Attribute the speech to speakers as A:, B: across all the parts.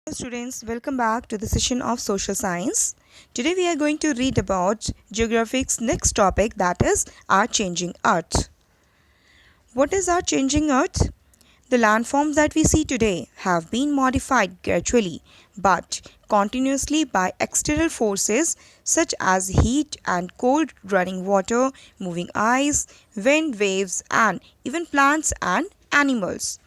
A: Hello students, welcome back to the session of social science. Today we are going to read about geography's next topic, that is our changing earth. What is our changing earth? The landforms that we see today have been modified gradually but continuously by external forces such as heat and cold, running water, moving ice, wind, waves, and even plants and animals.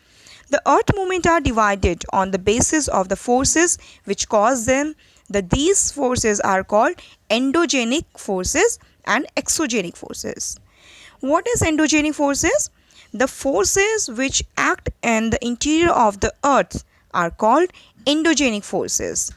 A: The earth movement are divided on the basis of the forces which cause them. These forces are called endogenic forces and exogenic forces. What is endogenic forces? The forces which act in the interior of the earth are called endogenic forces.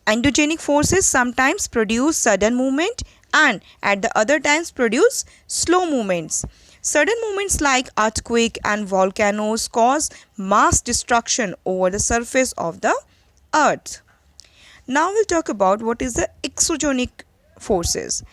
A: Endogenic forces sometimes produce sudden movement and at the other times produce slow movements. Sudden movements like earthquake and volcanoes cause mass destruction over the surface of the earth. Now we'll talk about what is the exogenic forces.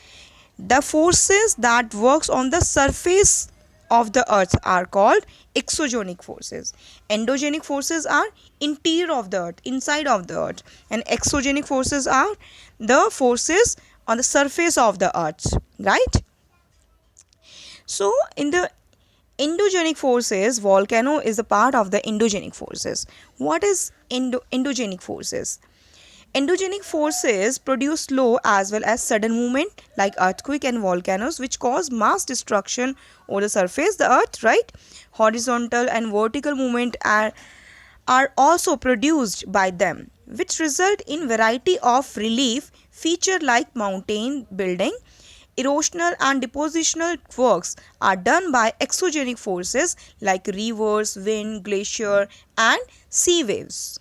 A: The forces that works on the surface of the earth are called exogenic forces. Endogenic forces are interior of the earth, inside of the earth, and exogenic forces are the forces on the surface of the earth, right? So in the endogenic forces, volcano is a part of the endogenic forces. What is endogenic forces? Endogenic forces produce slow as well as sudden movement like earthquake and volcanoes which cause mass destruction over the surface the earth, right? Horizontal and vertical movement are also produced by them which result in variety of relief feature like mountain building. Erosional and depositional works are done by exogenic forces like rivers, wind, glacier and sea waves.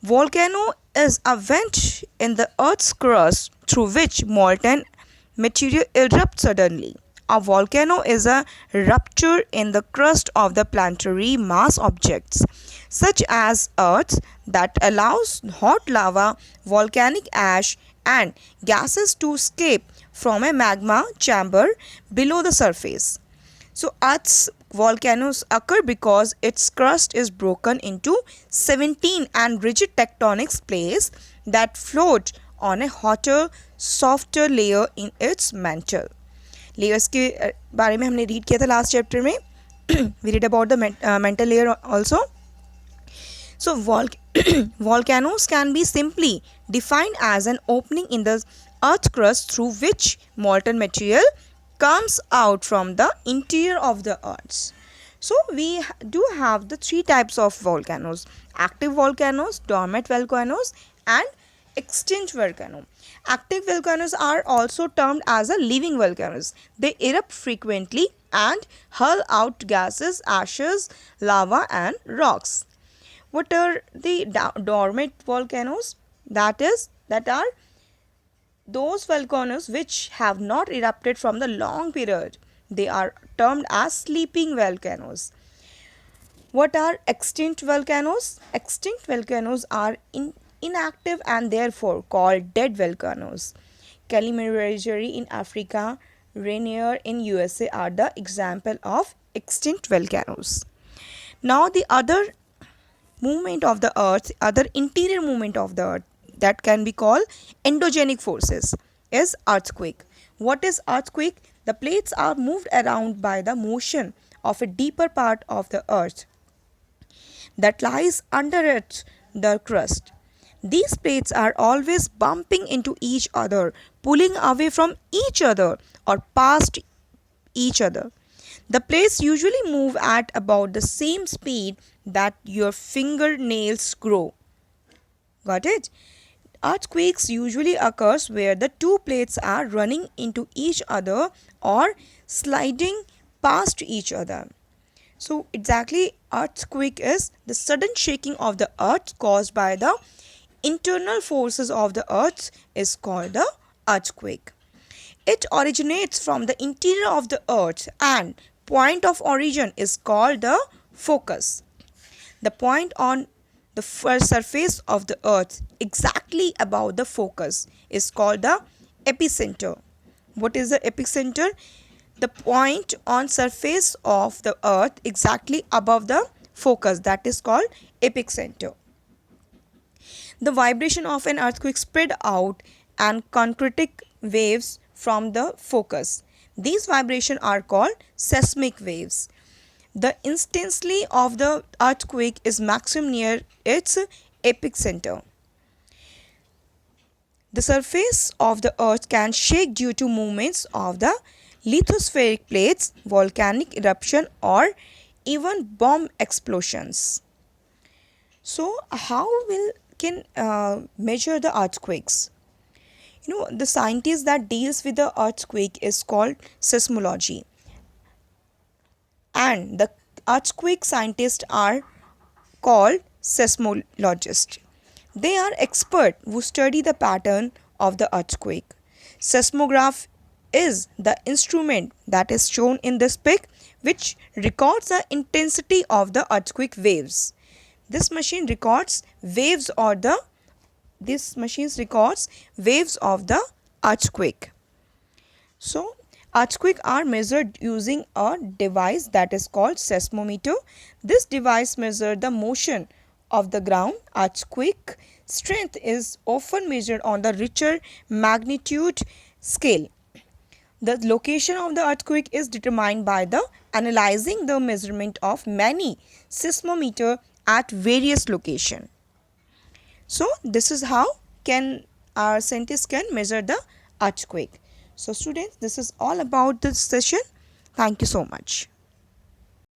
A: Volcano is a vent in the Earth's crust through which molten material erupts suddenly. A volcano is a rupture in the crust of the planetary mass objects, such as Earth, that allows hot lava, volcanic ash, and gases to escape from a magma chamber below the surface. So, Earth's volcanoes occur because its crust is broken into 17 and rigid tectonic plates that float on a hotter, softer layer in its mantle. Layers के बारे में हमने read किया था last chapter में. We read about the mental layer also. So volcanoes can be simply defined as an opening in the earth crust through which molten material comes out from the interior of the earth. So we do have the three types of volcanoes: active volcanoes, dormant volcanoes and extinct volcano. Active volcanoes are also termed as a living volcanoes. They erupt frequently and hurl out gases, ashes, lava and rocks. What are the dormant volcanoes? That are those volcanoes which have not erupted from the long period. They are termed as sleeping volcanoes. What are extinct volcanoes? Extinct volcanoes are inactive and therefore called dead volcanoes. Kilimanjaro in Africa, Rainier in USA are the example of extinct volcanoes. Now the other movement of the earth, other interior movement of the earth that can be called endogenic forces is earthquake. What is earthquake? The plates are moved around by the motion of a deeper part of the earth that lies under it, the crust. These plates are always bumping into each other, pulling away from each other or past each other. The plates usually move at about the same speed that your fingernails grow. Got it? Earthquakes usually occurs where the two plates are running into each other or sliding past each other. So exactly, earthquake is the sudden shaking of the earth caused by the internal forces of the earth is called the earthquake. It originates from the interior of the earth and point of origin is called the focus. The point on the surface of the earth exactly above the focus is called the epicenter. What is the epicenter? The point on surface of the earth exactly above the focus, that is called epicenter. The vibration of an earthquake spread out and concretic waves from the focus. These vibrations are called seismic waves. The intensity of the earthquake is maximum near its epicenter. The surface of the earth can shake due to movements of the lithospheric plates, volcanic eruption, or even bomb explosions. So, how will can measure the earthquakes? The scientist that deals with the earthquake is called seismology, and the earthquake scientists are called seismologists. They are experts who study the pattern of the earthquake. Seismograph is the instrument that is shown in this pic, which records the intensity of the earthquake waves. This machine records waves or the this machine records waves of the earthquake. So, earthquakes are measured using a device that is called seismometer. This device measures the motion of the ground. Earthquake strength is often measured on the Richter magnitude scale. The location of the earthquake is determined by the analyzing the measurement of many seismometer at various locations. So this is how can our scientists can measure the earthquake. So students, this is all about this session. Thank you so much.